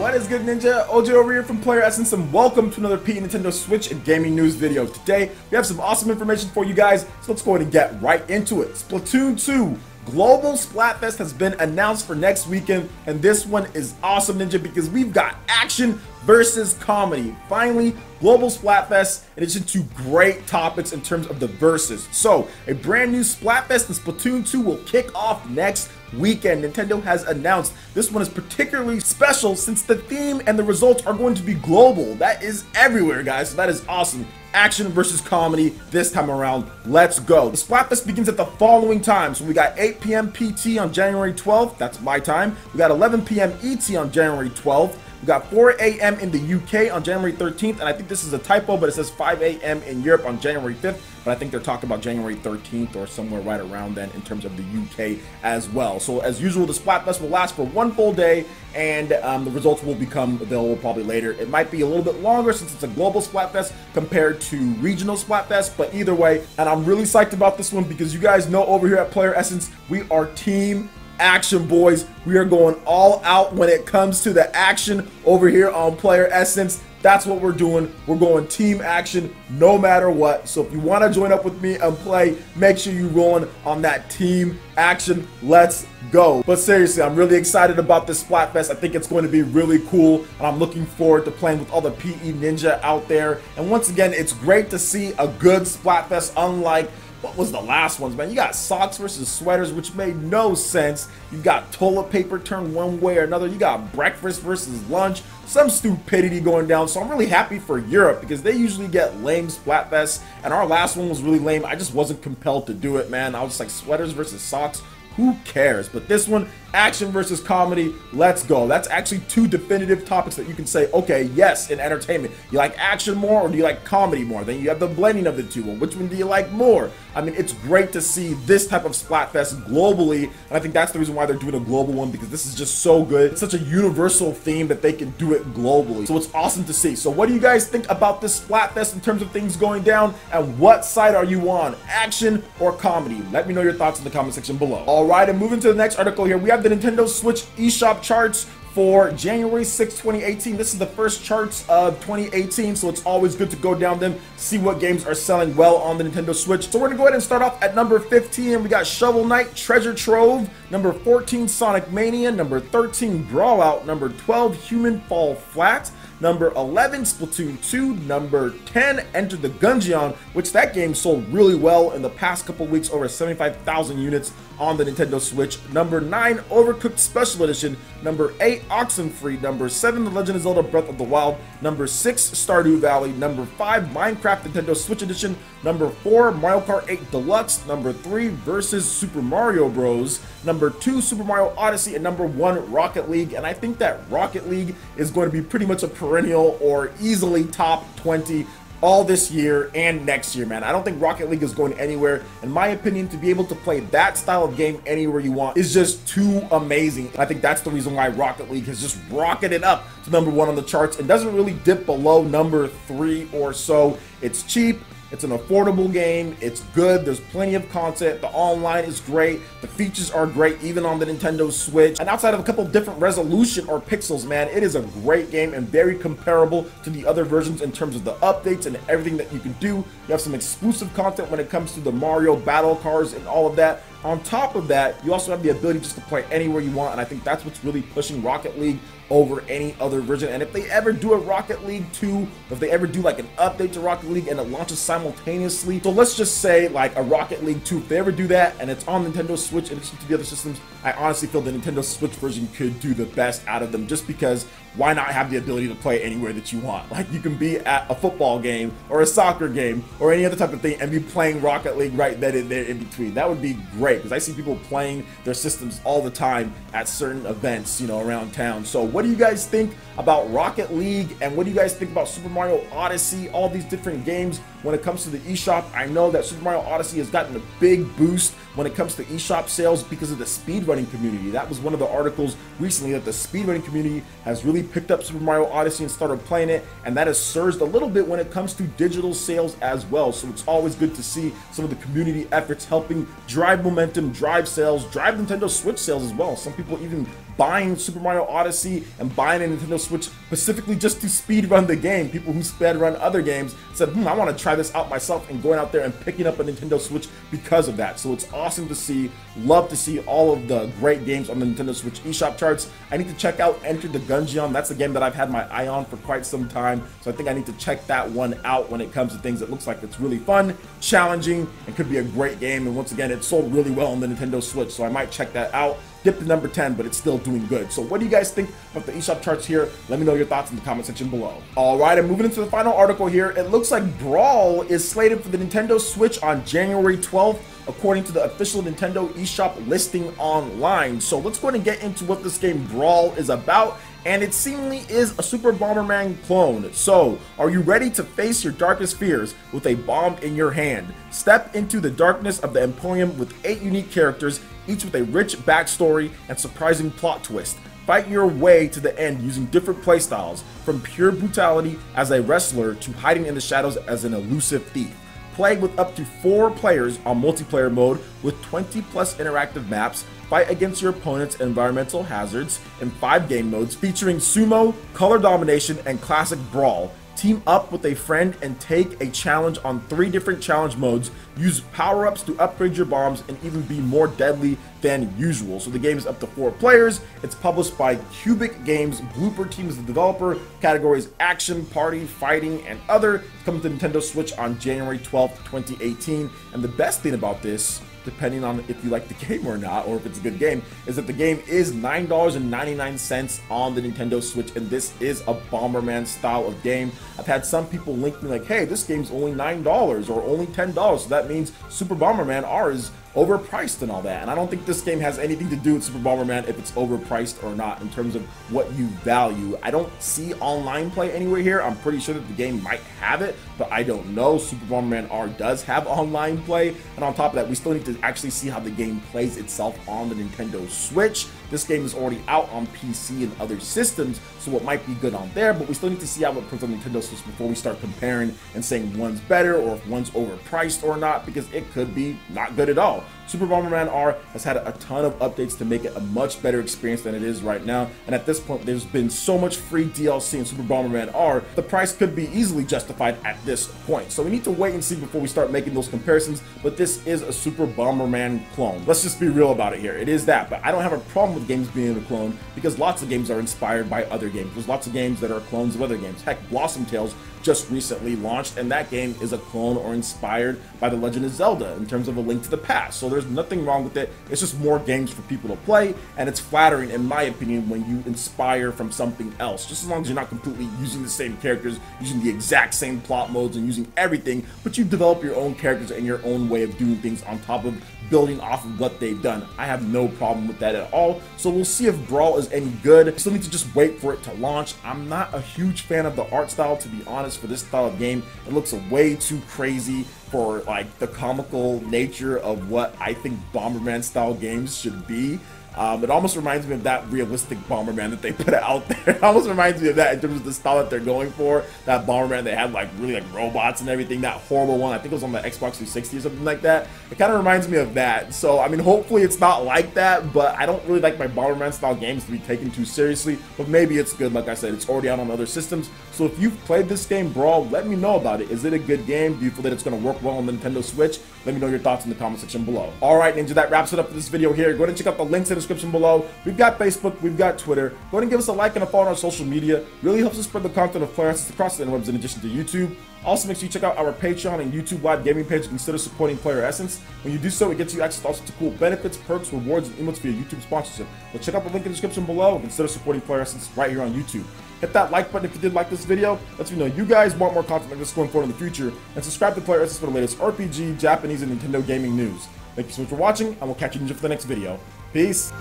What is good, Ninja? OJ over here from Player Essence, and welcome to another Nintendo Switch and gaming news video. Today, we have some awesome information for you guys, so let's go ahead and get right into it. Splatoon 2 Global Splatfest has been announced for next weekend, and this one is awesome, Ninja, because we've got action versus comedy. Finally, Global Splatfest, in addition to great topics in terms of the verses. So, a brand new Splatfest in Splatoon 2 will kick off next weekend. Nintendo has announced this one is particularly special since the theme and the results are going to be global. That is everywhere, guys, so that is awesome. Action versus comedy this time around. Let's go. The Splatfest begins at the following time. So we got 8 p.m. PT on January 12th. That's my time. We got 11 p.m. ET on January 12th. We got 4 a.m. in the UK on January 13th, and I think this is a typo, but it says 5 a.m. in Europe on January 5th, but I think they're talking about January 13th or somewhere right around then in terms of the UK as well. So as usual, the Splatfest will last for one full day, and the results will become available probably later. It might be a little bit longer since it's a global Splatfest compared to regional Splatfest, but either way, and I'm really psyched about this one because you guys know over here at Player Essence, we are team action, boys. We are going all out when it comes to the action over here on Player Essence. That's what we're doing. We're going team action no matter what. So if you want to join up with me and play, make sure you're rolling on that team action. Let's go. But seriously, I'm really excited about this Splatfest. I think it's going to be really cool, and I'm looking forward to playing with all the PE Ninja out there. And once again, it's great to see a good Splatfest, unlike what was the last ones, man? You got socks versus sweaters, which made no sense. You got toilet paper turned one way or another. You got breakfast versus lunch. Some stupidity going down. So I'm really happy for Europe because they usually get lame Splatfests, and our last one was really lame. I just wasn't compelled to do it, man. I was just like, sweaters versus socks, who cares? But this one, action versus comedy, let's go. That's actually two definitive topics that you can say, okay, yes, in entertainment. You like action more or do you like comedy more? Then you have the blending of the two. Well, which one do you like more? I mean, it's great to see this type of Splatfest globally, and I think that's the reason why they're doing a global one, because this is just so good. It's such a universal theme that they can do it globally. So it's awesome to see. So what do you guys think about this Splatfest in terms of things going down, and what side are you on, action or comedy? Let me know your thoughts in the comment section below. All right, and moving to the next article here, we have the Nintendo Switch eShop charts for January 6, 2018. This is the first charts of 2018, so it's always good to go down them, see what games are selling well on the Nintendo Switch. So we're gonna go ahead and start off at number 15. We got Shovel Knight Treasure Trove, number 14 Sonic Mania, number 13 Brawl Out, number 12 Human Fall Flat, number 11 Splatoon 2, number 10 Enter the Gungeon, which that game sold really well in the past couple weeks, over 75,000 units on the Nintendo Switch. Number 9 Overcooked Special Edition, number 8 Oxenfree, number 7 The Legend of Zelda Breath of the Wild, number 6 Stardew Valley, number 5 Minecraft Nintendo Switch Edition, number 4 Mario Kart 8 Deluxe, number 3 Versus Super Mario Bros, number 2 Super Mario Odyssey, and number 1 Rocket League. And I think that Rocket League is going to be pretty much a perennial or easily top 20 all this year and next year, man. I don't think Rocket League is going anywhere. In my opinion, to be able to play that style of game anywhere you want is just too amazing. And I think that's the reason why Rocket League has just rocketed up to number 1 on the charts and doesn't really dip below number 3 or so. It's cheap. It's an affordable game. It's good. There's plenty of content. The online is great. The features are great, even on the Nintendo Switch. And outside of a couple different resolution or pixels, man, it is a great game and very comparable to the other versions in terms of the updates and everything that you can do. You have some exclusive content when it comes to the Mario battle cars and all of that. On top of that, you also have the ability just to play anywhere you want, and I think that's what's really pushing Rocket League over any other version. And if they ever do a Rocket League 2, if they ever do like an update to Rocket League and it launches simultaneously, so let's just say like a Rocket League 2, if they ever do that and it's on Nintendo Switch in addition to the other systems, I honestly feel the Nintendo Switch version could do the best out of them, just because why not have the ability to play anywhere that you want? Like, you can be at a football game or a soccer game or any other type of thing and be playing Rocket League right then and there in between. That would be great, because I see people playing their systems all the time at certain events, you know, around town. So what do you guys think about Rocket League, and what do you guys think about Super Mario Odyssey, all these different games when it comes to the eShop? I know that Super Mario Odyssey has gotten a big boost when it comes to eShop sales because of the speedrunning community. That was one of the articles recently, that the speedrunning community has really picked up Super Mario Odyssey and started playing it, and that has surged a little bit when it comes to digital sales as well. So it's always good to see some of the community efforts helping drive momentum, drive sales, drive Nintendo Switch sales as well. Some people even buying Super Mario Odyssey and buying a Nintendo Switch specifically just to speedrun the game. People who speedrun other games said, I want to try this out myself, and going out there and picking up a Nintendo Switch because of that. So it's awesome to see. Love to see all of the great games on the Nintendo Switch eShop charts. I need to check out Enter the Gungeon. That's a game that I've had my eye on for quite some time, so I think I need to check that one out when it comes to things. It looks like it's really fun, challenging, and could be a great game. And once again, it sold really well on the Nintendo Switch, so I might check that out. Dipped to number 10, but it's still doing good. So what do you guys think of the eShop charts here? Let me know your thoughts in the comment section below. All right, and moving into the final article here, it looks like Brawl is slated for the Nintendo Switch on January 12th, according to the official Nintendo eShop listing online. So let's go ahead and get into what this game Brawl is about. And it seemingly is a Super Bomberman clone. So, are you ready to face your darkest fears with a bomb in your hand? Step into the darkness of the Emporium with 8 unique characters, each with a rich backstory and surprising plot twist. Fight your way to the end using different playstyles, from pure brutality as a wrestler to hiding in the shadows as an elusive thief. Play with up to 4 players on multiplayer mode with 20+ interactive maps. Fight against your opponent's environmental hazards in 5 game modes featuring Sumo, Color Domination, and Classic Brawl. Team up with a friend and take a challenge on 3 different challenge modes. Use power-ups to upgrade your bombs and even be more deadly than usual. So the game is up to 4 players. It's published by Cubic Games. Blooper Team is the developer. Categories action, party, fighting, and other. It's coming to Nintendo Switch on January 12th, 2018. And the best thing about this, depending on if you like the game or not, or if it's a good game, is that the game is $9.99 on the Nintendo Switch, and this is a Bomberman style of game. I've had some people link me like, hey, this game's only $9 or only $10, so that means Super Bomberman R is overpriced and all that. And I don't think this game has anything to do with Super Bomberman if it's overpriced or not in terms of what you value. I don't see online play anywhere here. I'm pretty sure that the game might have it, but I don't know. Super Bomberman R does have online play, and on top of that, we still need to actually see how the game plays itself on the Nintendo Switch. This game is already out on PC and other systems, so it might be good on there, but we still need to see how it plays on Nintendo Switch before we start comparing and saying one's better or if one's overpriced or not, because it could be not good at all. Super Bomberman R has had a ton of updates to make it a much better experience than it is right now, and at this point there's been so much free DLC in Super Bomberman R, the price could be easily justified at this point. So we need to wait and see before we start making those comparisons, but this is a Super Bomberman clone. Let's just be real about it here. It is that, but I don't have a problem with games being a clone because lots of games are inspired by other games. There's lots of games that are clones of other games. Heck, Blossom Tales just recently launched, and that game is a clone or inspired by The Legend of Zelda in terms of A Link to the Past. So there's nothing wrong with it. It's just more games for people to play, and it's flattering, in my opinion, when you inspire from something else. Just as long as you're not completely using the same characters, using the exact same plot modes, and using everything, but you develop your own characters and your own way of doing things on top of building off of what they've done. I have no problem with that at all. So we'll see if Brawl is any good. We still need to just wait for it to launch. I'm not a huge fan of the art style, to be honest, for this style of game. It looks way too crazy for like the comical nature of what I think Bomberman style games should be. It almost reminds me of that realistic Bomberman that they put out there. It almost reminds me of that in terms of the style that they're going for. That Bomberman they had like really like robots and everything. That horrible one, I think it was on the Xbox 360 or something like that. It kind of reminds me of that. So I mean, hopefully it's not like that, but I don't really like my Bomberman style games to be taken too seriously. But maybe it's good. Like I said, it's already out on other systems. So if you've played this game, Brawl, let me know about it. Is it a good game? Do you feel that it's going to work well on the Nintendo Switch? Let me know your thoughts in the comment section below. Alright, Ninja, that wraps it up for this video here. Go ahead and check out the links in the description below. We've got Facebook, we've got Twitter. Go ahead and give us a like and a follow on our social media. Really helps us spread the content of Player Essence across the interwebs in addition to YouTube. Also, make sure you check out our Patreon and YouTube live gaming page and consider supporting Player Essence. When you do so, it gets you access also to cool benefits, perks, rewards, and emotes via YouTube sponsorship. So check out the link in the description below and consider supporting Player Essence right here on YouTube. Hit that like button if you did like this video. Lets me know you guys want more content like this going forward in the future. And subscribe to Player Essence for the latest RPG, Japanese, and Nintendo gaming news. Thank you so much for watching, and we'll catch you for the next video. Peace.